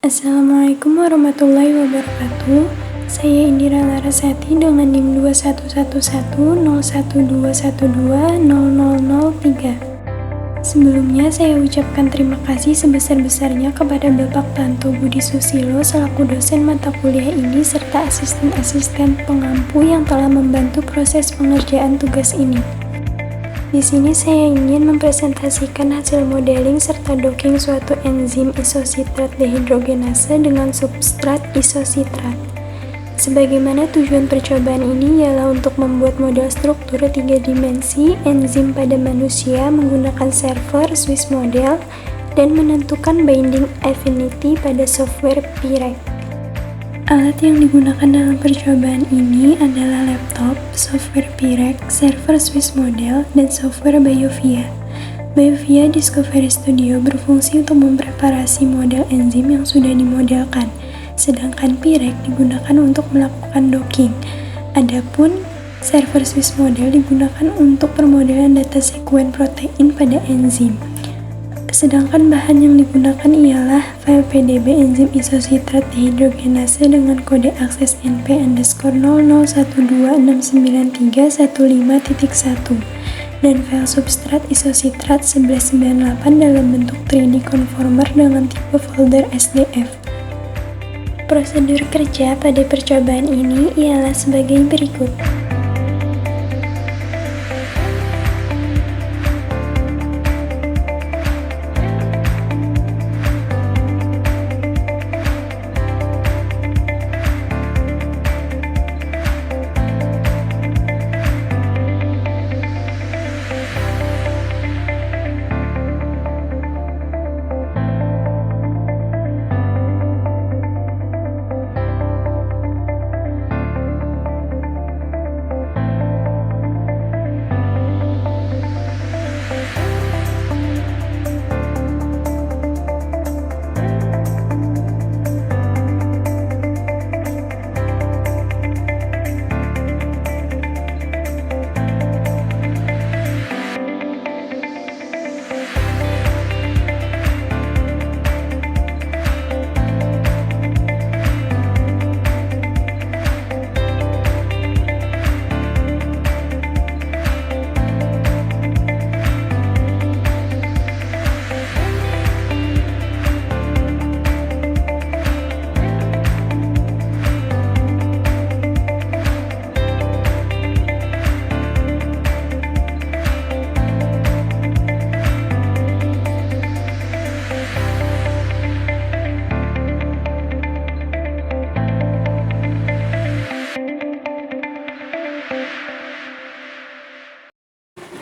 Assalamualaikum warahmatullahi wabarakatuh. Saya Indira Larasati dengan NIM 211101120003. Sebelumnya saya ucapkan terima kasih sebesar-besarnya kepada Bapak Tanto Budi Susilo selaku dosen mata kuliah ini serta asisten-asisten pengampu yang telah membantu proses pengerjaan tugas ini. Di sini saya ingin mempresentasikan hasil modeling serta docking suatu enzim isositrat dehidrogenase dengan substrat isositrat. Sebagaimana tujuan percobaan ini ialah untuk membuat model struktur 3 dimensi enzim pada manusia menggunakan server Swiss model dan menentukan binding affinity pada software Pirec. Alat yang digunakan dalam percobaan ini adalah laptop, software Pirec, server Swiss model, dan software BioVia. BioVia Discovery Studio berfungsi untuk mempreparasi model enzim yang sudah dimodelkan, sedangkan Pirec digunakan untuk melakukan docking. Adapun server Swiss model digunakan untuk permodelan data sekuen protein pada enzim. Sedangkan bahan yang digunakan ialah file PDB enzim isositrat dehidrogenase dengan kode akses NP_0012693115.1 dan file substrat isositrat 1198 dalam bentuk 3D conformer dengan tipe folder SDF. Prosedur kerja pada percobaan ini ialah sebagai berikut.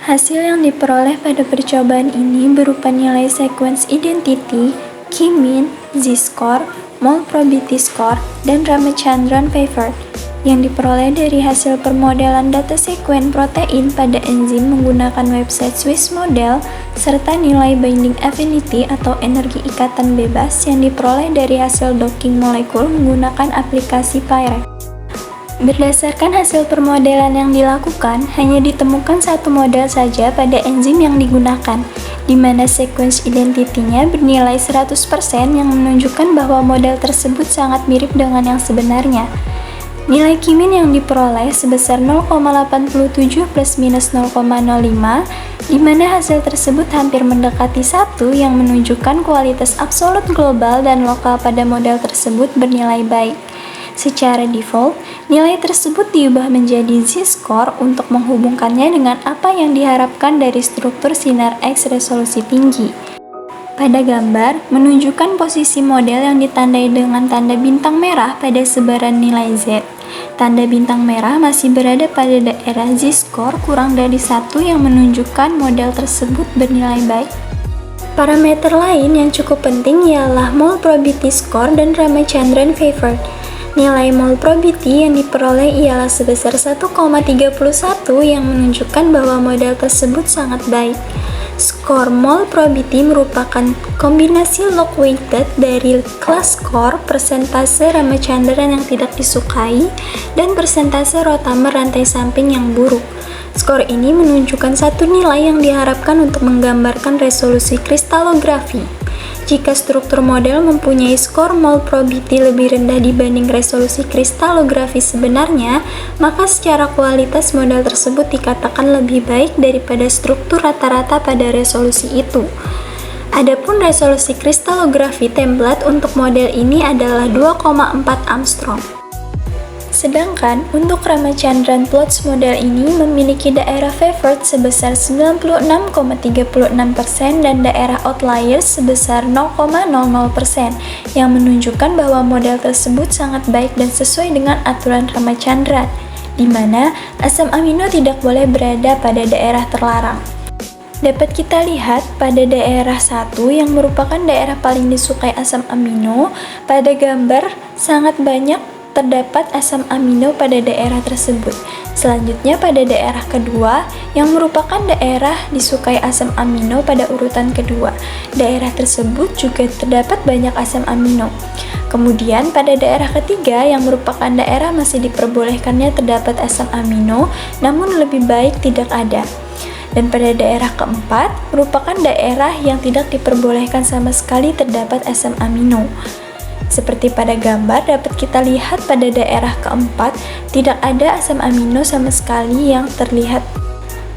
Hasil yang diperoleh pada percobaan ini berupa nilai sequence identity, K-mean, Z-score, mole probability score, dan Ramachandran favored yang diperoleh dari hasil permodelan data sekuen protein pada enzim menggunakan website Swiss model serta nilai binding affinity atau energi ikatan bebas yang diperoleh dari hasil docking molekul menggunakan aplikasi Pirec. Berdasarkan hasil permodelan yang dilakukan, hanya ditemukan satu model saja pada enzim yang digunakan, di mana sequence identity-nya bernilai 100% yang menunjukkan bahwa model tersebut sangat mirip dengan yang sebenarnya. Nilai K-mean yang diperoleh sebesar 0,87 plus minus 0,05, di mana hasil tersebut hampir mendekati 1 yang menunjukkan kualitas absolut global dan lokal pada model tersebut bernilai baik. Secara default, nilai tersebut diubah menjadi Z-score untuk menghubungkannya dengan apa yang diharapkan dari struktur sinar X resolusi tinggi. Pada gambar, menunjukkan posisi model yang ditandai dengan tanda bintang merah pada sebaran nilai Z. Tanda bintang merah masih berada pada daerah Z-score kurang dari 1 yang menunjukkan model tersebut bernilai baik. Parameter lain yang cukup penting ialah mole probability score dan Ramachandran favored. Nilai mole probability yang diperoleh ialah sebesar 1,31 yang menunjukkan bahwa model tersebut sangat baik. Skor mole probability merupakan kombinasi log weighted dari class score, persentase Ramachandran yang tidak disukai, dan persentase rotamer rantai samping yang buruk. Skor ini menunjukkan satu nilai yang diharapkan untuk menggambarkan resolusi kristalografi. Jika struktur model mempunyai skor mol probability lebih rendah dibanding resolusi kristalografi sebenarnya, maka secara kualitas model tersebut dikatakan lebih baik daripada struktur rata-rata pada resolusi itu. Adapun resolusi kristalografi template untuk model ini adalah 2,4 Armstrong. Sedangkan untuk Ramachandran plots model ini memiliki daerah favored sebesar 96,36% dan daerah outliers sebesar 0,00% yang menunjukkan bahwa model tersebut sangat baik dan sesuai dengan aturan Ramachandran, di mana asam amino tidak boleh berada pada daerah terlarang. Dapat kita lihat pada daerah 1 yang merupakan daerah paling disukai asam amino, pada gambar sangat banyak terdapat asam amino pada daerah tersebut. Selanjutnya pada daerah kedua yang merupakan daerah disukai asam amino pada urutan kedua. Daerah tersebut juga terdapat banyak asam amino. Kemudian pada daerah ketiga yang merupakan daerah masih diperbolehkannya terdapat asam amino, namun lebih baik tidak ada. Dan pada daerah keempat merupakan daerah yang tidak diperbolehkan sama sekali terdapat asam amino. Seperti pada gambar dapat kita lihat pada daerah keempat tidak ada asam amino sama sekali yang terlihat.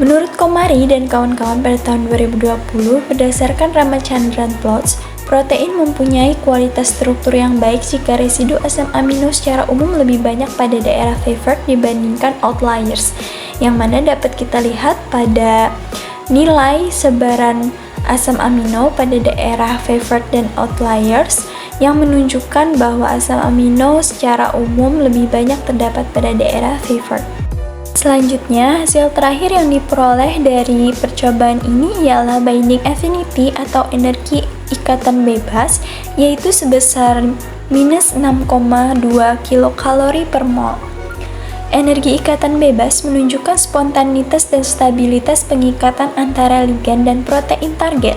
Menurut Komari dan kawan-kawan pada tahun 2020, berdasarkan Ramachandran plots, protein mempunyai kualitas struktur yang baik jika residu asam amino secara umum lebih banyak pada daerah favored dibandingkan outliers, yang mana dapat kita lihat pada nilai sebaran asam amino pada daerah favored dan outliers yang menunjukkan bahwa asam amino secara umum lebih banyak terdapat pada daerah favored. Selanjutnya, hasil terakhir yang diperoleh dari percobaan ini ialah binding affinity atau energi ikatan bebas, yaitu sebesar minus 6,2 kilokalori per mol. Energi ikatan bebas menunjukkan spontanitas dan stabilitas pengikatan antara ligan dan protein target,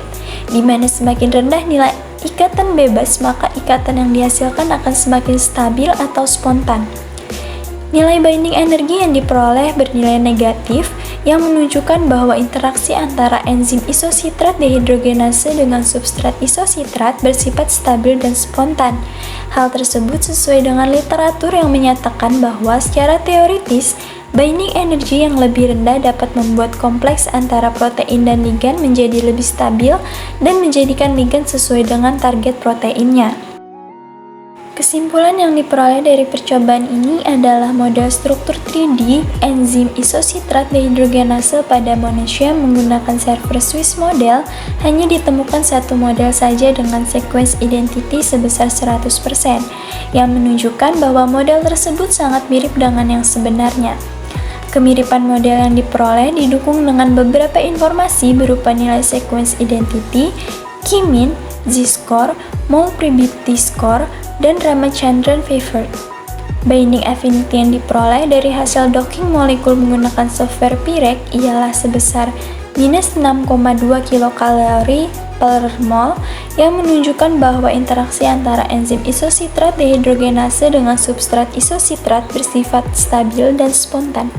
di mana semakin rendah nilai ikatan bebas, maka ikatan yang dihasilkan akan semakin stabil atau spontan. Nilai binding energi yang diperoleh bernilai negatif, yang menunjukkan bahwa interaksi antara enzim isositrat dehidrogenase dengan substrat isositrat bersifat stabil dan spontan. Hal tersebut sesuai dengan literatur yang menyatakan bahwa secara teoritis, binding energi yang lebih rendah dapat membuat kompleks antara protein dan ligan menjadi lebih stabil dan menjadikan ligan sesuai dengan target proteinnya. Kesimpulan yang diperoleh dari percobaan ini adalah model struktur 3D enzim isositrat dehidrogenase pada manusia menggunakan server Swiss model hanya ditemukan satu model saja dengan sequence identity sebesar 100%, yang menunjukkan bahwa model tersebut sangat mirip dengan yang sebenarnya. Kemiripan model yang diperoleh didukung dengan beberapa informasi berupa nilai sequence identity, Key-mean, Z-score, mol probability score, dan Ramachandran favored. Binding affinity yang diperoleh dari hasil docking molekul menggunakan software Pirec ialah sebesar minus 6,2 kilokalori per mol, yang menunjukkan bahwa interaksi antara enzim isositrat dehidrogenase dengan substrat isositrat bersifat stabil dan spontan.